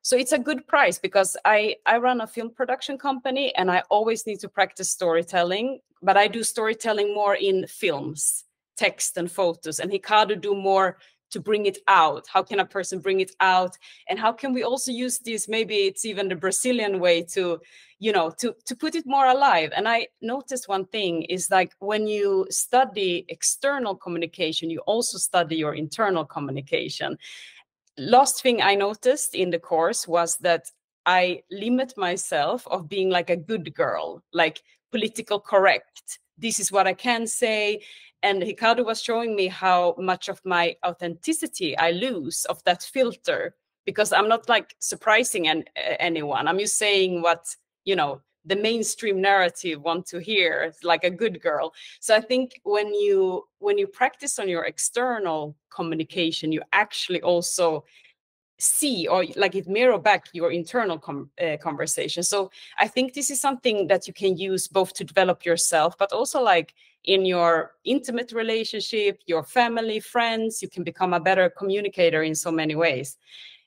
So it's a good price, because I run a film production company, and I always need to practice storytelling, but I do storytelling more in films, text and photos, and Ricardo do more to bring it out. How can a person bring it out? And how can we also use this? Maybe it's even the Brazilian way to, you know, to put it more alive. And I noticed one thing is like when you study external communication, you also study your internal communication. Last thing I noticed in the course was that I limit myself of being like a good girl, like political correct. This is what I can say. And Ricardo was showing me how much of my authenticity I lose of that filter, because I'm not like surprising anyone. I'm just saying what, you know, the mainstream narrative want to hear, like a good girl. So I think when you practice on your external communication, you actually also see, or like it mirror back your internal conversation. So I think this is something that you can use both to develop yourself, but also like in your intimate relationship, your family, friends. You can become a better communicator in so many ways.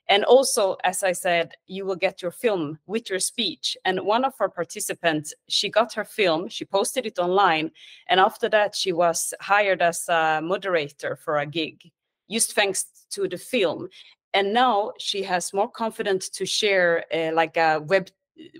And also, as I said, you will get your film with your speech. And one of our participants, she got her film, she posted it online, and after that she was hired as a moderator for a gig, just thanks to the film. And now she has more confidence to share like a web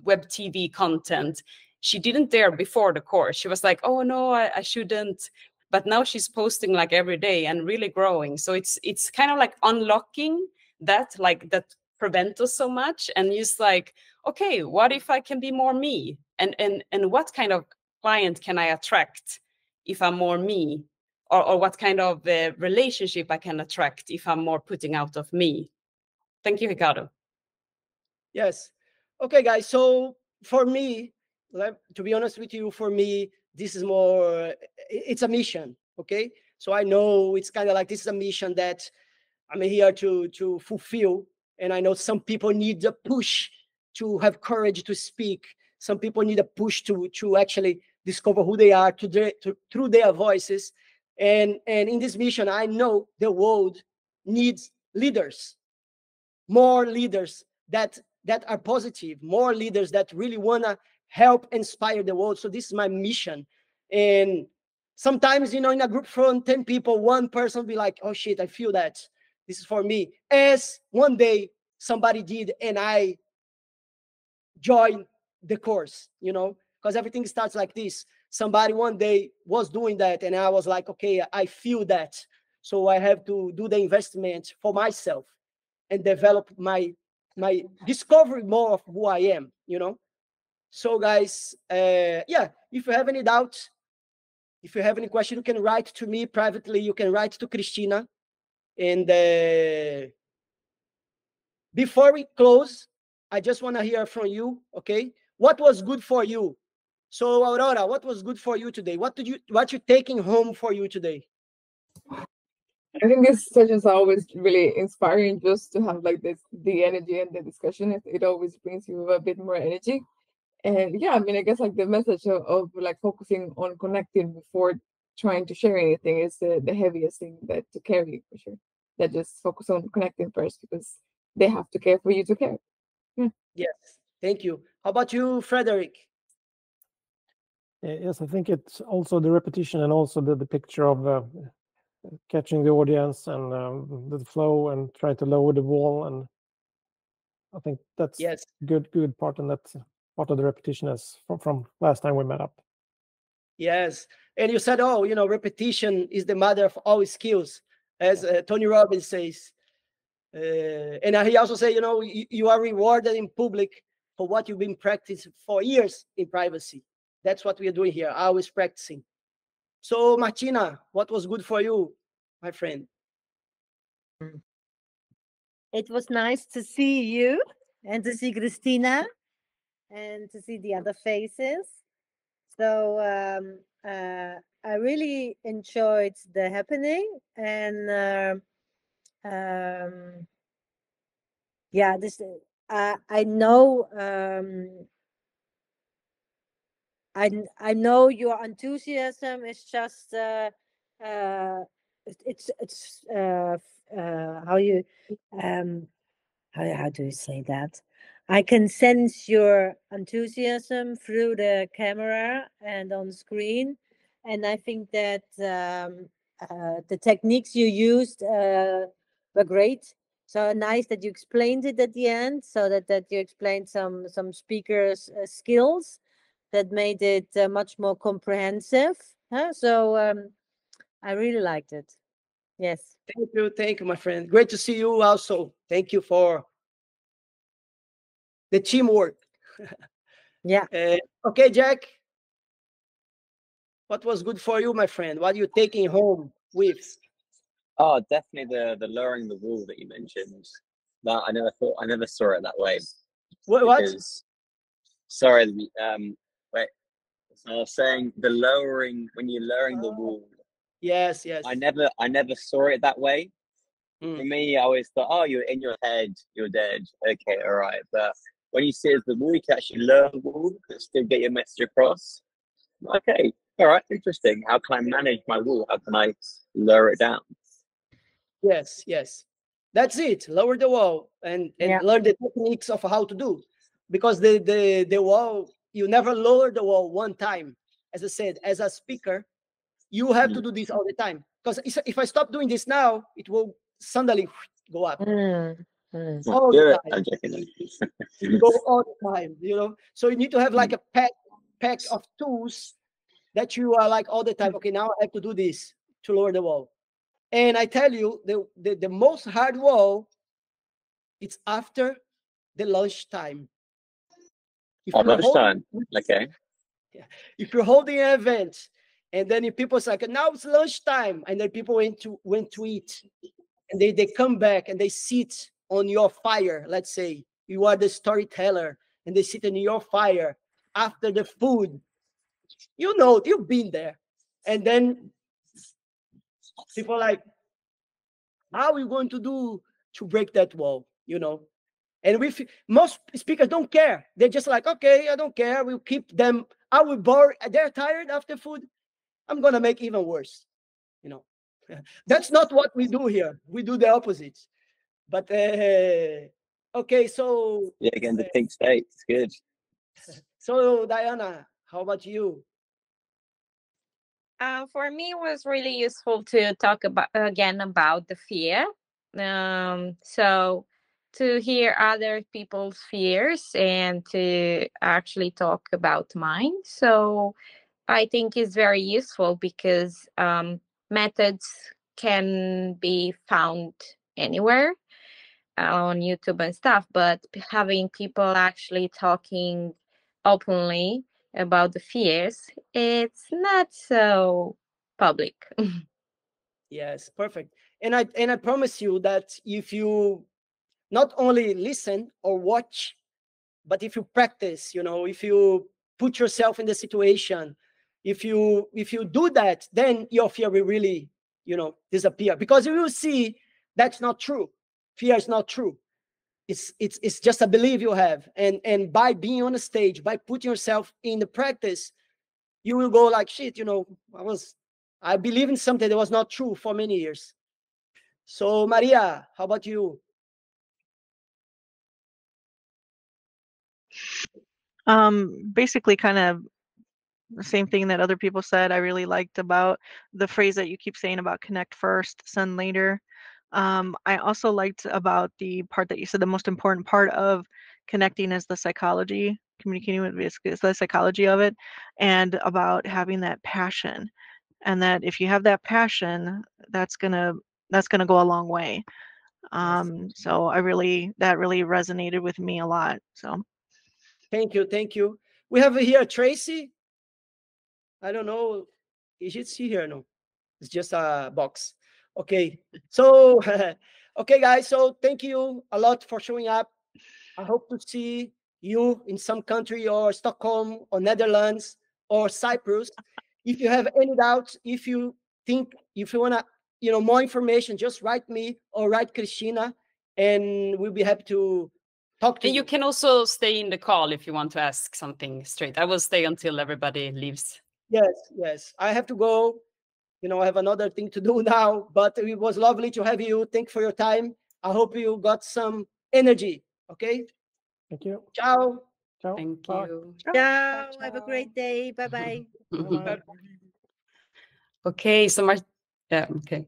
TV content. She didn't dare before the course. She was like, oh no, I shouldn't. But now she's posting like every day and really growing. So it's kind of like unlocking that, like that prevent us so much, and just like, okay, what if I can be more me, and what kind of client can I attract if I'm more me, or what kind of relationship I can attract if I'm more putting out of me. Thank you, Ricardo. Yes. Okay, guys. So for me, to be honest with you, for me, this is more, it's a mission. Okay. So I know it's kind of like this is a mission that I'm here to fulfill. And I know some people need a push to have courage to speak. Some people need a push to actually discover who they are through their voices. And in this mission, I know the world needs leaders, more leaders that are positive, more leaders that really want to help inspire the world. So this is my mission. And sometimes, in a group from 10 people, one person will be like, oh shit, I feel that this is for me, as one day somebody did, and I joined the course, because everything starts like this. Somebody one day was doing that, and I was like, okay, I feel that, so I have to do the investment for myself and develop my discovery more of who I am. So guys, yeah, if you have any doubts, if you have any question, you can write to me privately, you can write to Christina. And before we close, I just want to hear from you. Okay, what was good for you? So Aurora, what was good for you today? What you taking home for you today? I think these sessions are always really inspiring, just to have like the energy and the discussion. It always brings you a bit more energy. And yeah, I mean, I guess like the message of like focusing on connecting before trying to share anything is the heaviest thing that to carry, for sure. That just focus on connecting first, because they have to care for you to care. Yeah. Yes, thank you. How about you, Frederick? Yes, I think it's also the repetition, and also the picture of catching the audience, and the flow, and try to lower the wall. And I think that's yes, good part, and that's part of the repetition as from last time we met up. Yes, and you said, oh, repetition is the mother of all skills, as Tony Robbins says. And he also said, you are rewarded in public for what you've been practicing for years in privacy. That's what we are doing here, always practicing. So, Martina, what was good for you, my friend? It was nice to see you and to see Christina and to see the other faces. So I really enjoyed the happening, and yeah, this I know I know your enthusiasm is just it's how you um how do you say that? I can sense your enthusiasm through the camera and on screen, and I think that the techniques you used were great. So nice that you explained it at the end, so that you explained some speakers' skills that made it much more comprehensive. Huh? So I really liked it. Yes. Thank you, my friend. Great to see you also. Thank you for the teamwork. Yeah. Okay, Jack. What was good for you, my friend? What are you taking home with? Oh, definitely the lowering the wall that you mentioned. That I never saw it that way. What? Because, sorry, wait. So I was saying the lowering, when you're lowering the wall. Yes, yes. I never saw it that way. For me, I always thought, oh, you're in your head, you're dead. Okay, all right. But when you see it as the wall, you can actually lower the wall and still get your message across. Okay, all right, interesting. How can I manage my wall? How can I lower it down? Yes, yes. That's it. Lower the wall and learn the techniques of how to do. Because the wall, you never lower the wall one time. As I said, as a speaker, you have to do this all the time. Because if I stop doing this now, it will suddenly go up. All the time. It go all the time, you know. So you need to have like a pack of tools that you are like all the time. Okay, now I have to do this to lower the wall. And I tell you, the most hard wall, it's after the lunchtime. Lunchtime. Okay. If you're holding an event and then people say, okay, now it's lunchtime, and then people went to eat, and they come back and they sit on your fire. Let's say you are the storyteller, and they sit in your fire after the food. You know, you've been there. And then people are like, how are you going to do to break that wall? You know, and most speakers don't care. They're just like, okay, I don't care. We'll keep them. I will bore. They're tired after food. I'm gonna make even worse. You know, that's not what we do here. We do the opposite. But okay, so yeah, again, the pink state. It's good. So Diana, how about you? For me, it was really useful to talk about the fear. So to hear other people's fears and to actually talk about mine. So I think is very useful because methods can be found anywhere on YouTube and stuff, but having people actually talking openly about the fears, it's not so public. Yes, perfect. And I promise you that if you not only listen or watch, but if you practice, you know, if you put yourself in the situation, if you do that, then your fear will really, you know, disappear, because you will see that's not true. Fear is not true. It's just a belief you have, and by being on the stage, by putting yourself in the practice, you will go like, shit, you know, I believe in something that was not true for many years. So Maria, how about you? Basically kind of the same thing that other people said. I really liked about the phrase that you keep saying about connect first, send later. I also liked about the part that you said the most important part of connecting is the psychology, communicating with is the psychology of it, and about having that passion. And that if you have that passion, that's gonna go a long way. So that really resonated with me a lot. So Thank you. We have here Tracy. I don't know. Is it see here? No, it's just a box. Okay. So, okay, guys. So thank you a lot for showing up. I hope to see you in some country, or Stockholm or Netherlands or Cyprus. If you have any doubts, if you want to, you know, more information, just write me or write Christina, and we'll be happy to talk to And you can also stay in the call if you want to ask something straight. I will stay until everybody leaves. Yes. I have to go. I have another thing to do now, but it was lovely to have you. Thank you for your time. I hope you got some energy. Okay. Thank you. Ciao. Ciao. Thank Bye. you. Ciao. Have a great day. Bye-bye. Bye-bye. Okay, so okay.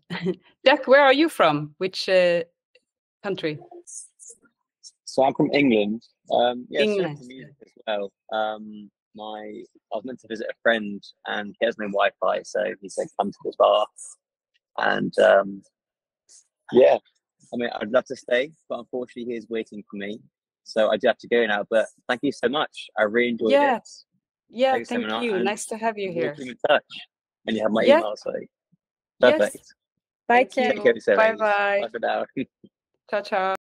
Jack, where are you from? Which country? So I'm from England. Yeah, so England. for music as well. I was meant to visit a friend, and he has no Wi-Fi, so he said come to the bar. And yeah, I mean, I'd love to stay, but unfortunately, he is waiting for me, so I do have to go now. But thank you so much. I really enjoyed it. Yeah, Thank you, thank seminar, you. and Nice to have you we'll here. keep in touch. And you have my Yeah. email, so Yes. perfect. Bye, Thank Jack. you. Take care of yourselves. Bye-bye. Bye for now. Ciao, ciao.